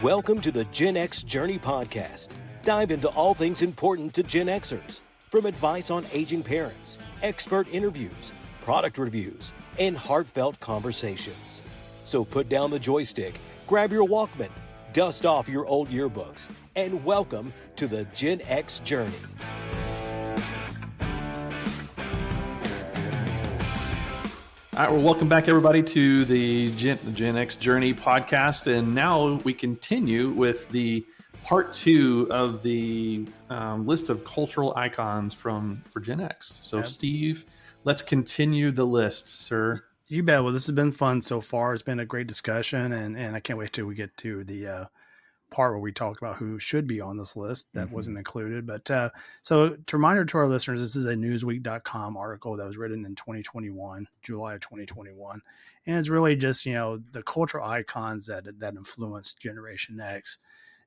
Welcome to the Gen X Journey podcast. Dive into all things important to Gen Xers, from advice on aging parents, expert interviews, product reviews, and heartfelt conversations. So put down the joystick, grab your Walkman, dust off your old yearbooks, and welcome to the Gen X Journey. All right, well, welcome back, everybody, to the Gen X Journey podcast. And now we continue with the part 2 of the list of cultural icons for Gen X. So, Steve, let's continue the list, sir. You bet. Well, this has been fun so far. It's been a great discussion, and I can't wait till we get to the part where we talk about who should be on this list that wasn't included. But so to reminder to our listeners, this is a Newsweek.com article that was written in 2021, July of 2021. And it's really just, the cultural icons that influenced Generation X.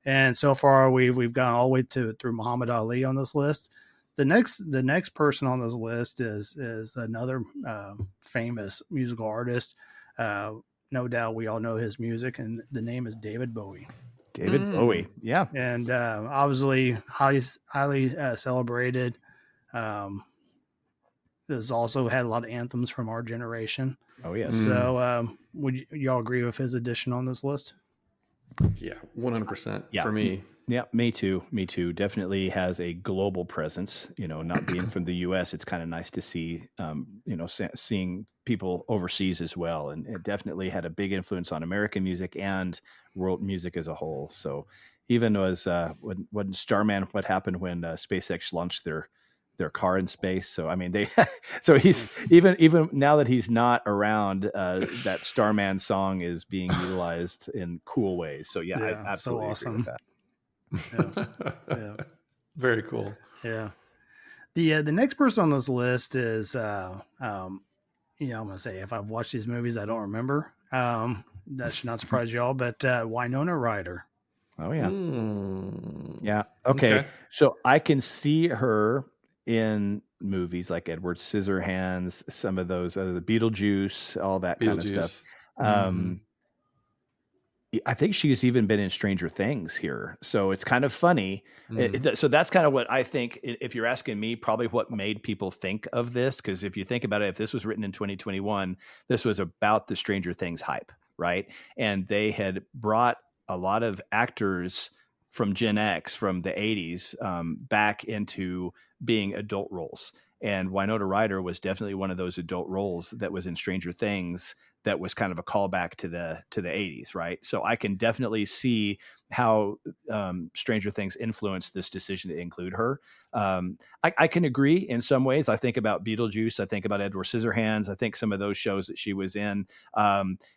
And so far we've gone all the way through Muhammad Ali on this list. The next person on this list is another famous musical artist. No doubt we all know his music, and the name is David Bowie. David Bowie, yeah, and obviously highly celebrated. Has also had a lot of anthems from our generation. Oh yes. So would y'all agree with his addition on this list? Yeah, 100% for me. Yeah, me too. Definitely has a global presence. Not being from the U.S., it's kind of nice to see, seeing people overseas as well. And it definitely had a big influence on American music and world music as a whole. So even as when Starman, what happened when SpaceX launched their car in space. So I mean, so he's even now that he's not around, that Starman song is being utilized in cool ways. So yeah, I absolutely so awesome. agree with that. Yeah. Very cool. Yeah. The next person on this list is I'm gonna say, if I've watched these movies I don't remember, that should not surprise y'all, but Winona Ryder. Oh yeah. Yeah. Okay. So I can see her in movies like Edward Scissorhands, some of those the Beetlejuice, all that kind of stuff. I think she's even been in Stranger Things here. So it's kind of funny. So that's kind of what I think, if you're asking me, probably what made people think of this. Because if you think about it, if this was written in 2021, this was about the Stranger Things hype, right? And they had brought a lot of actors from Gen X, from the 80s, back into being adult roles. And Winona Ryder was definitely one of those adult roles that was in Stranger Things that was kind of a callback to the 80s, right? So I can definitely see how Stranger Things influenced this decision to include her. I can agree in some ways. I think about Beetlejuice. I think about Edward Scissorhands. I think some of those shows that she was in,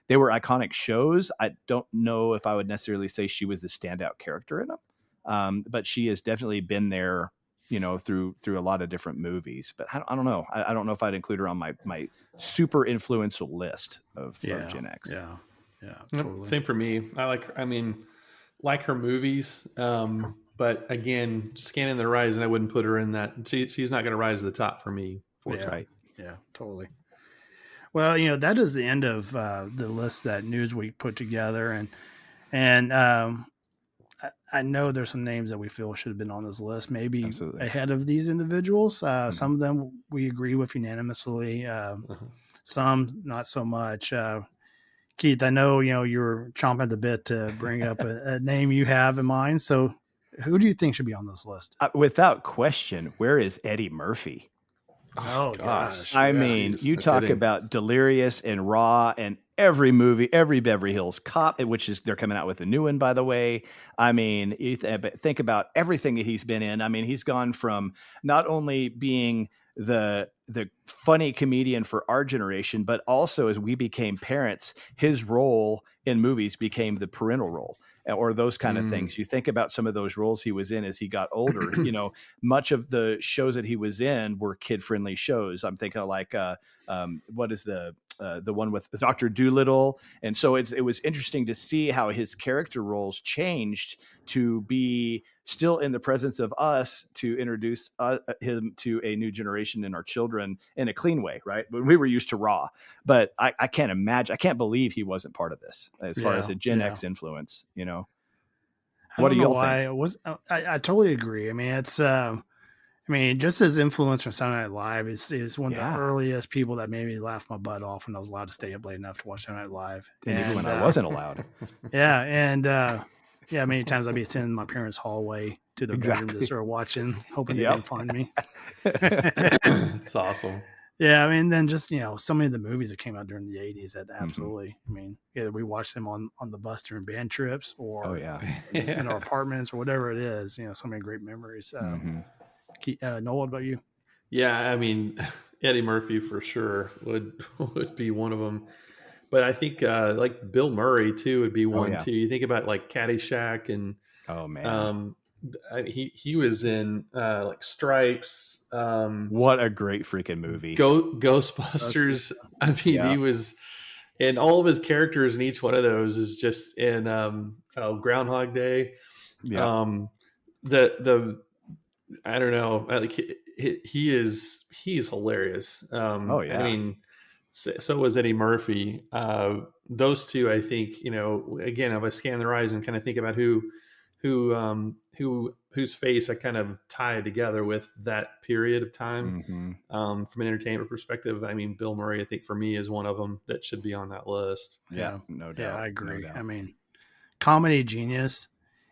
they were iconic shows. I don't know if I would necessarily say she was the standout character in them, but she has definitely been there, through a lot of different movies. But I don't know. I don't know if I'd include her on my super influential list of Gen X. Yeah, totally. Same for me. I like her movies. But again, scanning the horizon, I wouldn't put her in that. She's not going to rise to the top for me. Right. Yeah, totally. Well, that is the end of the list that Newsweek put together. And I know there's some names that we feel should have been on this list, maybe ahead of these individuals. Some of them we agree with unanimously. Some not so much. Keith, I know you're chomping at the bit to bring up a name you have in mind. So, who do you think should be on this list? Without question, where is Eddie Murphy? Oh gosh! I mean, you talk about Delirious and Raw and every movie, every Beverly Hills Cop, which is they're coming out with a new one, by the way. I mean, you think about everything that he's been in. I mean, he's gone from not only being the funny comedian for our generation, but also as we became parents, his role in movies became the parental role, or those kind of things. You think about some of those roles he was in as he got older. Much of the shows that he was in were kid-friendly shows. I'm thinking of what is the one with Dr. Dolittle. And so it was interesting to see how his character roles changed to be still in the presence of us, to introduce him to a new generation and our children in a clean way, right? When we were used to Raw, but I can't imagine, I can't believe he wasn't part of this as far as a Gen X influence, I What do don't know y'all why think? it was. I totally agree. I mean, it's. I mean, just his influence from Saturday Night Live is one of the Yeah. earliest people that made me laugh my butt off when I was allowed to stay up late enough to watch Saturday Night Live. And even when I wasn't allowed. Yeah, and yeah, many times I'd be sitting in my parents' hallway to their bedroom Exactly. just sort of watching, hoping they Yep. didn't find me. It's awesome. Yeah, I mean, then just so many of the movies that came out during the '80s that Mm-hmm. absolutely. I mean, either we watched them on the bus during band trips or Oh yeah. in our apartments or whatever it is. So many great memories. Noel, what about you? Yeah, I mean, Eddie Murphy for sure would be one of them. But I think like Bill Murray too would be one yeah. too. You think about like Caddyshack and Oh man. he was in like Stripes. What a great freaking movie. Ghostbusters. I mean, Yeah. he was, and all of his characters in each one of those is just in Groundhog Day. Yeah. The I don't know, like he's hilarious. Oh yeah. I mean, so was Eddie Murphy. Those two, I think, again, if I scan their eyes and kind of think about whose face I kind of tie together with that period of time. Mm-hmm. From an entertainment perspective, I mean, Bill Murray, I think for me is one of them that should be on that list. Yeah. No doubt. Yeah, I agree. No doubt. I mean, comedy genius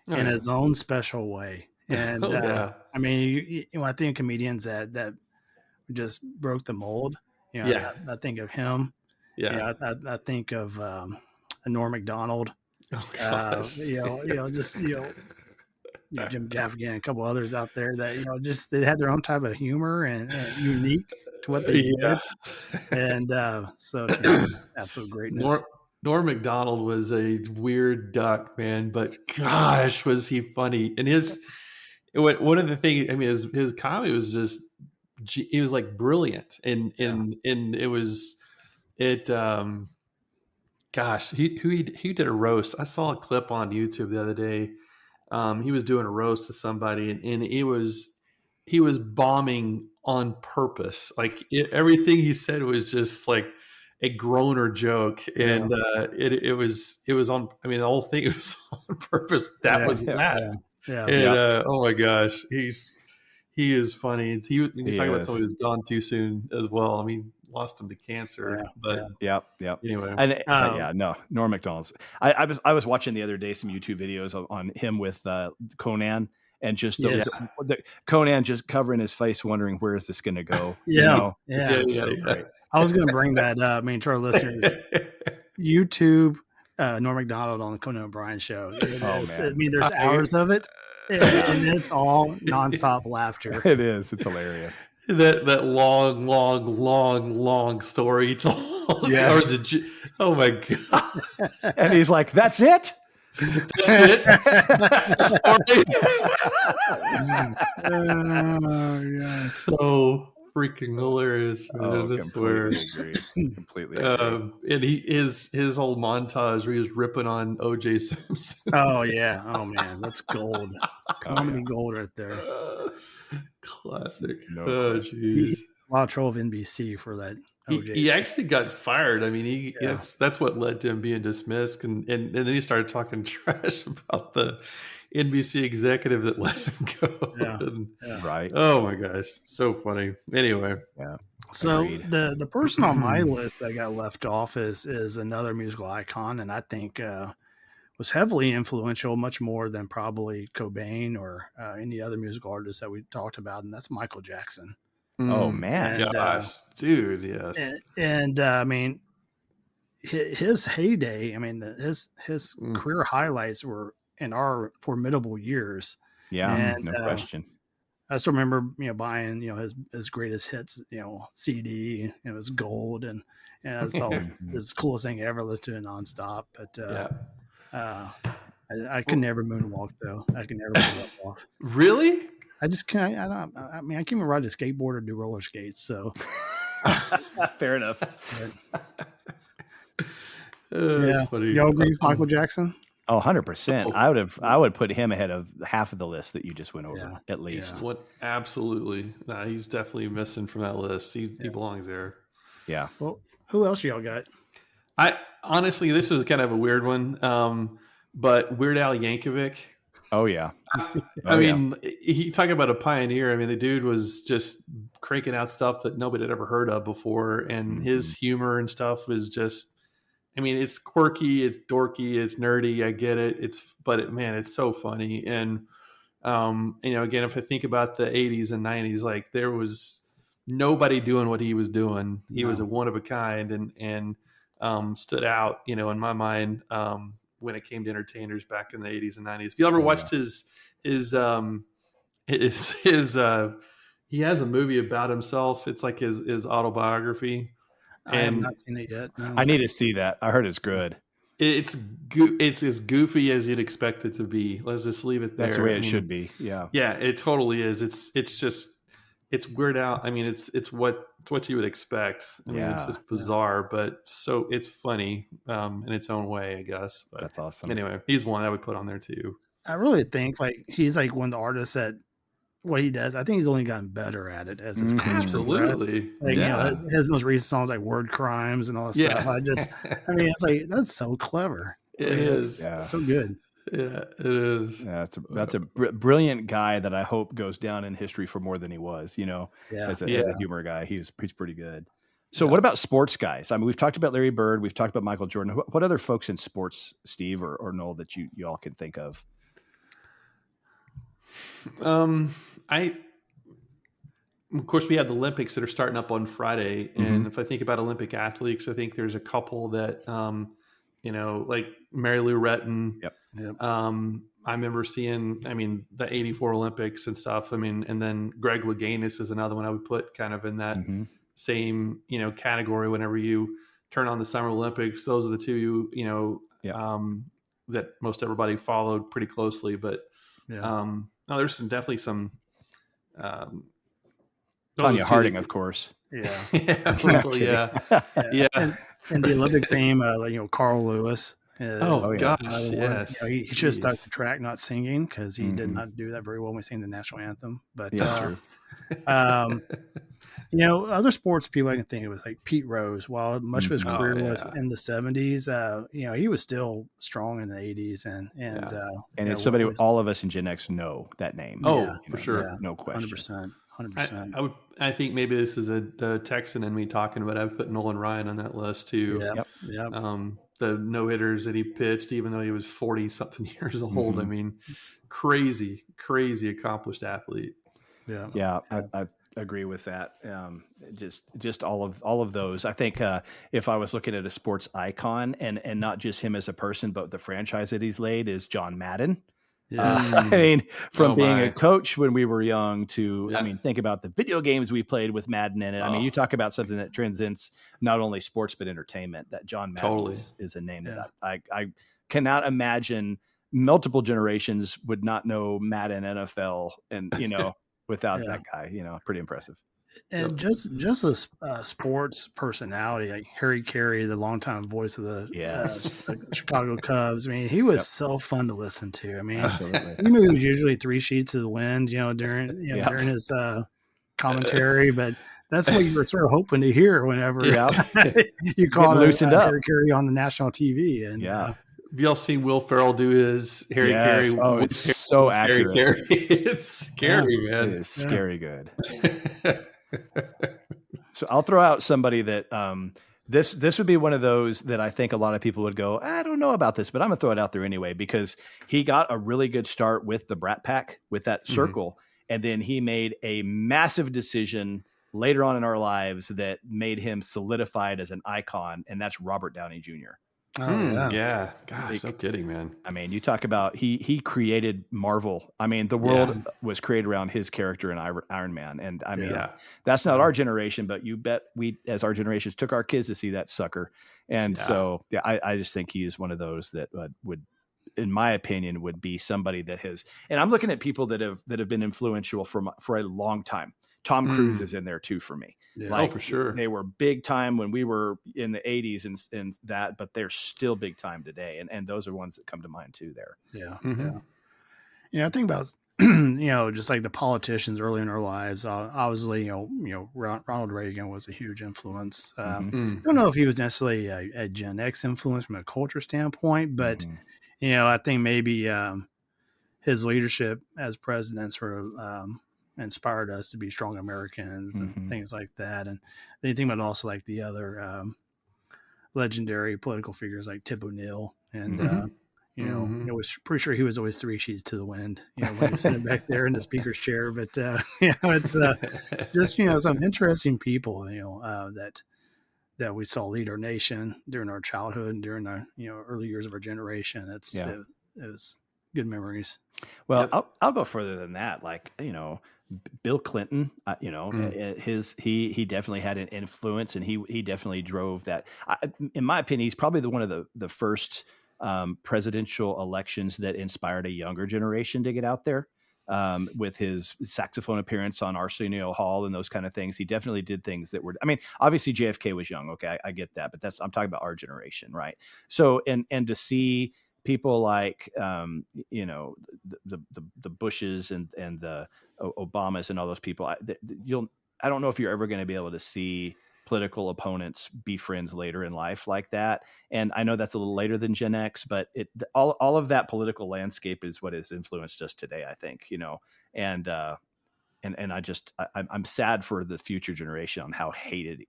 Oh, in yeah. his own special way. And Oh, yeah. I mean, I think comedians that just broke the mold. Yeah. I think of him. Yeah. I think of Norm Macdonald. Oh, gosh. Jim Gaffigan and a couple others out there that just they had their own type of humor and unique to what they did. And so absolute greatness. Norm Macdonald was a weird duck, man, but gosh, was he funny. And one of the things, I mean, his comedy was just, he was like brilliant. And it was, gosh, he did a roast. I saw a clip on YouTube the other day. He was doing a roast to somebody, and he was bombing on purpose. Like everything he said was just like a groaner joke, and it was on. I mean, the whole thing was on purpose. That was his act. Yeah. And oh my gosh, he is funny. You're talking about somebody is. who's gone too soon as well. I mean, lost him to cancer, but Yep. anyway. And no, Norm Macdonald's. I was watching the other day some YouTube videos on him with Conan, and just Conan just covering his face, wondering where is this going to go. It's so great. I was going to bring that up. I mean, to our listeners, YouTube Norm Macdonald on the Conan O'Brien show. I mean, there's hours of it, and it's all nonstop laughter. It is. It's hilarious. That long story he told. Yes. Oh my god! And he's like, "That's it. That's it. That's the story." So freaking hilarious, man! I swear. Completely agree. And his whole montage where he was ripping on O.J. Simpson. Oh yeah. Oh man, that's gold. Comedy gold right there. Classic. No oh jeez. A lot of troll of NBC for that. OJ. He actually got fired. I mean, that's what led to him being dismissed, and then he started talking trash about the NBC executive that let him go. Right. Oh my gosh, so funny. Anyway, So the person on my list that got left off is another musical icon, and I think was heavily influential, much more than probably Cobain or any other musical artist that we talked about, and that's Michael Jackson. Oh man, and, gosh, dude, yes. And I mean, his heyday. I mean, his career highlights were in our formidable years. Yeah, and, no question. I still remember, buying, his greatest hits, CD. It was gold, and I thought it was the coolest thing ever. Listened to it nonstop. But I could never moonwalk though. I could never pull that off. Really? I just can't. I can't even ride a skateboard or do roller skates. So fair enough. Funny. Y'all agree with Michael Jackson? Oh, 100%. I would put him ahead of half of the list that you just went over, at least. What? Absolutely. Nah, he's definitely missing from that list. He belongs there. Yeah. Well, who else y'all got? I honestly, this was kind of a weird one. But Weird Al Yankovic. Oh yeah. I mean, he talking about a pioneer. I mean, the dude was just cranking out stuff that nobody had ever heard of before, and his humor and stuff was just. I mean, it's quirky, it's dorky, it's nerdy. I get it. Man, it's so funny. And again, if I think about the '80s and '90s, like there was nobody doing what he was doing. He was a one of a kind, and stood out. In my mind, when it came to entertainers back in the '80s and '90s. If you ever watched his he has a movie about himself. It's like his autobiography. I have not seen it yet. No. I need to see that. I heard it's good. It's as goofy as you'd expect it to be. Let's just leave it there. That's the way it should be. Yeah. Yeah, it totally is. It's Weird Al. I mean, it's what you would expect. I mean, it's just bizarre, but so it's funny in its own way, I guess. But that's awesome. Anyway, he's one I would put on there too. I really think like he's like one of the artists that what he does. I think he's only gotten better at it as his career absolutely. Like his most recent songs like "Word Crimes" and all that stuff. I mean, it's like that's so clever. It is. It's so good. Yeah, it is. Yeah, that's a brilliant guy that I hope goes down in history for more than he was. As a humor guy, he's pretty good. So, what about sports guys? I mean, we've talked about Larry Bird, we've talked about Michael Jordan. What other folks in sports, Steve or Noel, that you all can think of? Of course, we have the Olympics that are starting up on Friday, and if I think about Olympic athletes, I think there's a couple that like Mary Lou Retton. Yep. I remember seeing, the '84 Olympics and stuff. And then Greg Louganis is another one I would put kind of in that same category. Whenever you turn on the Summer Olympics, those are the two that most everybody followed pretty closely. But there's definitely some. Tanya Harding, of course. Yeah. Yeah. And the Olympic theme, Carl Lewis. Gosh, yes. He should have stuck to track, not singing, because he did not do that very well when we sang the national anthem. But other sports people I can think of was like Pete Rose. While much of his career was in the '70s, he was still strong in the '80s, and it's somebody all of us in Gen X know that name. For sure, no question. 100%. I think maybe this is the Texan in me talking, but I would put Nolan Ryan on that list too. The no hitters that he pitched, even though he was 40 something years old. I mean, crazy accomplished athlete. I agree with that. Just all of those. I think if I was looking at a sports icon and not just him as a person, but the franchise that he's laid, is John Madden. From being a coach when we were young to, think about the video games we played with Madden in it. You talk about something that transcends not only sports, but entertainment. That John Madden is a name that I cannot imagine multiple generations would not know Madden NFL and, without that guy, pretty impressive. And just a sports personality, like Harry Carey, the longtime voice of the Chicago Cubs. I mean, he was so fun to listen to. I mean, he was usually 3 sheets of the wind, during his commentary, but that's what you were sort of hoping to hear whenever you caught loosened up Harry Carey on the national TV. And have y'all seen Will Ferrell do his Harry Carey? Oh, it's so accurate. Harry Carey. It's scary, man. It is scary good. So I'll throw out somebody that this would be one of those that I think a lot of people would go, I don't know about this, but I'm gonna throw it out there anyway, because he got a really good start with the Brat Pack, with that circle, and then he made a massive decision later on in our lives that made him solidified as an icon, and that's Robert Downey Jr. Yeah. Gosh, no kidding, man. I mean, you talk about he created Marvel. I mean, the world was created around his character in Iron Man. And I mean, that's not our generation, but you bet we, as our generations, took our kids to see that sucker. And so, I just think he is one of those that would, in my opinion, would be somebody that has. And I'm looking at people that have been influential for a long time. Tom Cruise is in there too for me. For sure. They were big time when we were in the 80s and that, but they're still big time today. And those are ones that come to mind too there. I think about, just like the politicians early in our lives, obviously, Ronald Reagan was a huge influence. I don't know if he was necessarily a Gen X influence from a culture standpoint, but, I think maybe, his leadership as president sort of inspired us to be strong Americans and things like that. And then you think about also like the other legendary political figures like Tip O'Neill and I was pretty sure he was always 3 sheets to the wind, when he was sitting back there in the speaker's chair. But it's just some interesting people that we saw lead our nation during our childhood and during our early years of our generation. It was good memories. Well, I'll go further than that. Like, Bill Clinton, he definitely had an influence, and he definitely drove that. In my opinion, he's probably one of the first presidential elections that inspired a younger generation to get out there. With his saxophone appearance on Arsenio Hall and those kind of things. He definitely did things that were, obviously JFK was young. Okay. I get that, but I'm talking about our generation. Right. So, and to see people like, the Bushes and the Obamas and all those people, I don't know if you're ever going to be able to see political opponents be friends later in life like that. And I know that's a little later than Gen X, but all of that political landscape is what has influenced us today, I think, and I'm sad for the future generation on how hated,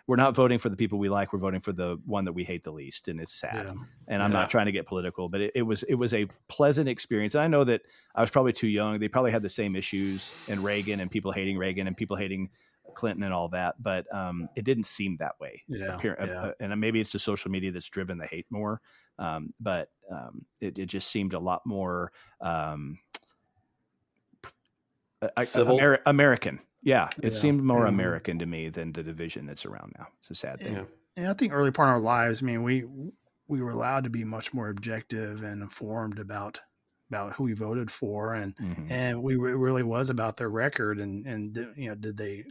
we're not voting for the people we like. We're voting for the one that we hate the least. And it's sad. Yeah. And I'm not trying to get political, but it was a pleasant experience. And I know that I was probably too young. They probably had the same issues in Reagan and people hating Reagan and people hating Clinton and all that, but it didn't seem that way. And maybe it's the social media that's driven the hate more. But it just seemed a lot more civil, American. Yeah, it seemed more American to me than the division that's around now. It's a sad thing. And I think early part of our lives, we were allowed to be much more objective and informed about who we voted for, and it really was about their record and did they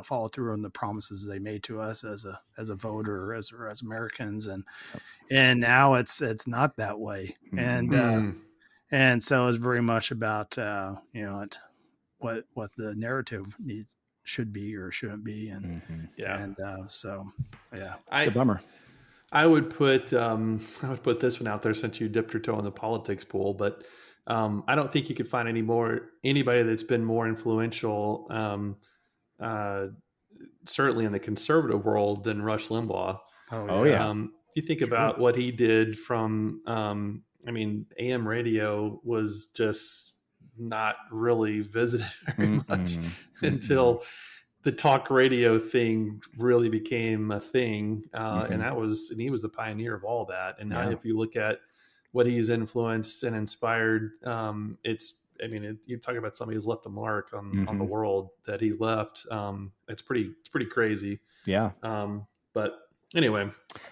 follow through on the promises they made to us as a voter or as Americans, and now it's not that way, and so it's very much about what the narrative should be or shouldn't be, and it's a bummer. I would put this one out there since you dipped your toe in the politics pool, but I don't think you could find anybody that's been more influential, certainly in the conservative world, than Rush Limbaugh. If you think about what he did from, AM radio was just not really visited very much until the talk radio thing really became a thing. And he was the pioneer of all that. And now if you look at what he's influenced and inspired, you're talking about somebody who's left a mark on the world that he left. It's pretty crazy. Yeah. But anyway,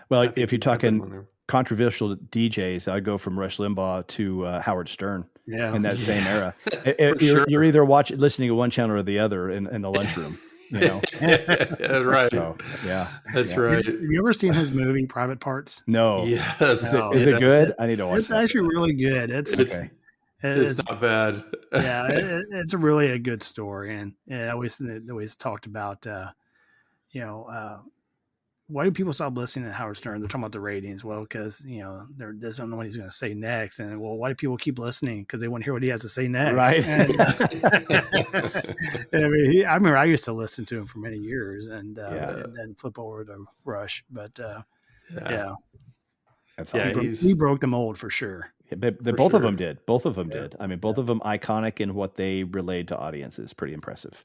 well, if you're talking controversial DJs, I'd go from Rush Limbaugh to Howard Stern in that same era. You're either listening to one channel or the other in the lunchroom. Right. So, that's right. Have you ever seen his movie Private Parts? No. Yes. Is it good? I need to watch it. It's actually really good. It's not bad. It's really a good story, and I always talked about why do people stop listening to Howard Stern? They're talking about the ratings. Well, because they don't know what he's going to say next, and why do people keep listening? Because they want to hear what he has to say next. Right. And, I remember I used to listen to him for many years, and then flip over to Rush. But that's awesome. He broke the mold for sure. Both of them did. Both of them did. Both of them iconic in what they relayed to audiences. Pretty impressive.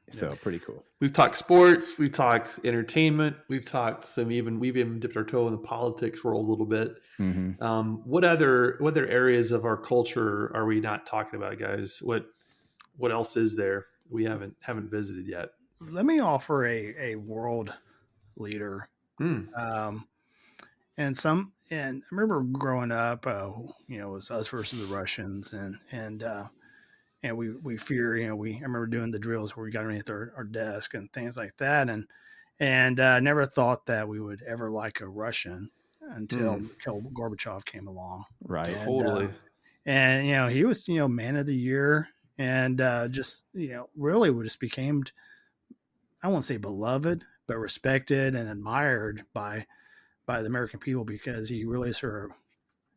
So pretty cool. We've talked sports, we've talked entertainment, we've even dipped our toe in the politics world a little bit. What other areas of our culture are we not talking about, guys? What else is there we haven't visited yet? Let me offer a world leader. And I remember growing up, it was us versus the Russians, and we fear, I remember doing the drills where we got underneath our desk and things like that. And never thought that we would ever like a Russian until Mikhail Gorbachev came along. Right. And, Totally. And he was, man of the year, and really we just became, I won't say beloved, but respected and admired by the American people, because he really sort of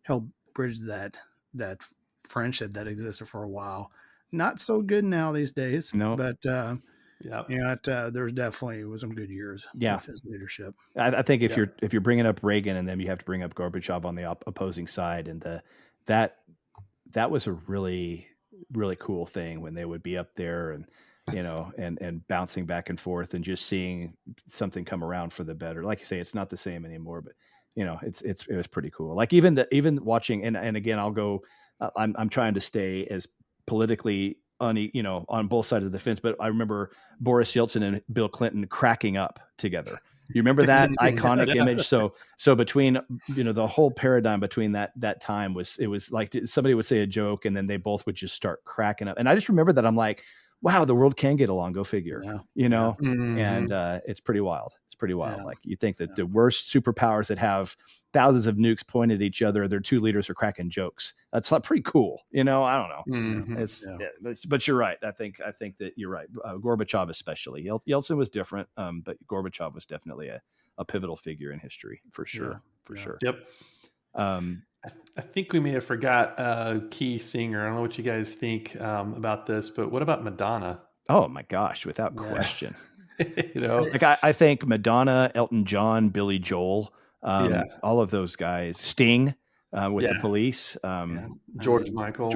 helped bridge that that friendship that existed for a while. Not so good now these days, No. but Yeah. there's definitely was some good years Yeah. with his leadership. I think if you're bringing up Reagan, and then you have to bring up Gorbachev on the opposing side, and that was a really, really cool thing when they would be up there and, and bouncing back and forth and just seeing something come around for the better. Like you say, it's not the same anymore, but it was pretty cool. Like even watching, and again, I'll go, I'm trying to stay as politically on both sides of the fence, but I remember Boris Yeltsin and Bill Clinton cracking up together. You remember that iconic image? So between, the whole paradigm between that time it was like somebody would say a joke and then they both would just start cracking up. And I just remember that. I'm like, wow, the world can get along. Go figure, and it's pretty wild. It's pretty wild. Yeah. Like you think that the worst superpowers that have thousands of nukes pointed at each other, their two leaders are cracking jokes. That's pretty cool. I don't know. Mm-hmm. But you're right. I think that you're right. Gorbachev, especially. Yeltsin was different, but Gorbachev was definitely a pivotal figure in history for sure. Sure. Yep. I think we may have forgot a key singer. I don't know what you guys think about this, but what about Madonna? Oh my gosh, without question. Like I think Madonna, Elton John, Billy Joel, all of those guys, Sting with the Police, George Michael.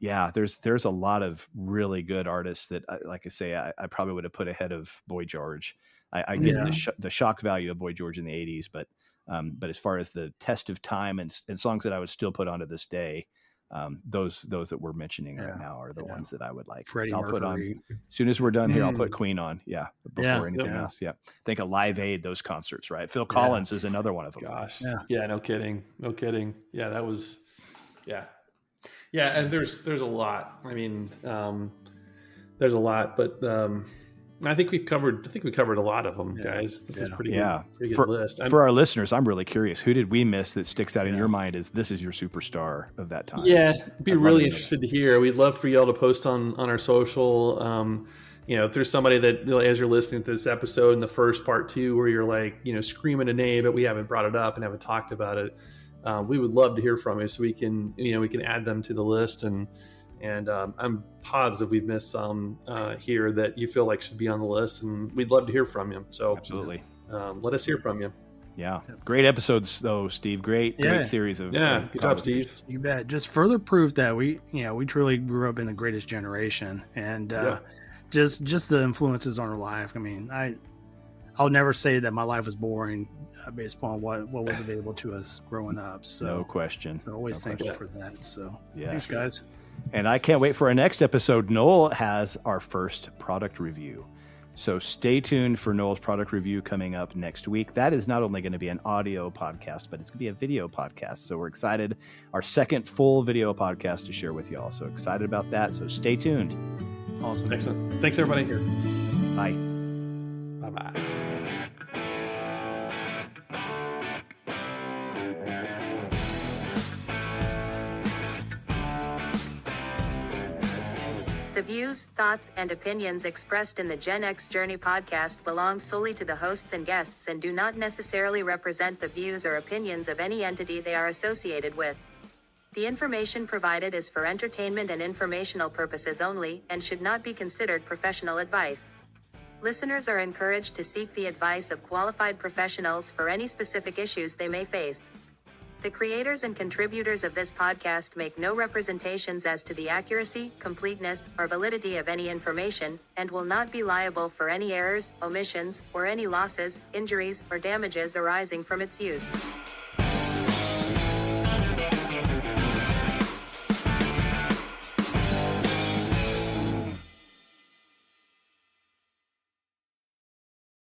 There's a lot of really good artists that, like I say, I probably would have put ahead of Boy George. I get the shock value of Boy George in the 80s, but as far as the test of time and songs that I would still put on to this day, those that we're mentioning right now are the ones that I would like. Freddie I'll Mercury. put on as soon as we're done here. I'll put Queen on. Before anything else. Think of Live Aid, those concerts, right? Phil Collins is another one of them. Gosh. Yeah. No kidding. Yeah. That was, yeah. And there's a lot. I mean, there's a lot, but I think we covered a lot of them, guys. It was pretty good list. For our listeners, I'm really curious. Who did we miss that sticks out in your mind as this is your superstar of that time? Yeah, be really interested to hear. We'd love for y'all to post on our social. If there's somebody that, as you're listening to this episode in the first part 2, where you're like, screaming a name, but we haven't brought it up and haven't talked about it, we would love to hear from you so we can add them to the list. And I'm positive we've missed some here that you feel like should be on the list, and we'd love to hear from you. So absolutely, let us hear from you. Yeah, great episodes though, Steve. Great series of good job, Steve. You bet. Just further proof that we truly grew up in the greatest generation, and just the influences on our life. I mean, I'll never say that my life was boring based upon what was available to us growing up. So no question. So always thankful for that. So thanks, guys. And I can't wait for our next episode. Noel has our first product review. So stay tuned for Noel's product review coming up next week. That is not only going to be an audio podcast, but it's going to be a video podcast. So we're excited. Our second full video podcast to share with y'all. So excited about that. So stay tuned. Awesome. Excellent. Thanks, everybody. Bye. Bye-bye. The views, thoughts, and opinions expressed in the Gen X Journey podcast belong solely to the hosts and guests and do not necessarily represent the views or opinions of any entity they are associated with. The information provided is for entertainment and informational purposes only and should not be considered professional advice. Listeners are encouraged to seek the advice of qualified professionals for any specific issues they may face. The creators and contributors of this podcast make no representations as to the accuracy, completeness, or validity of any information, and will not be liable for any errors, omissions, or any losses, injuries, or damages arising from its use.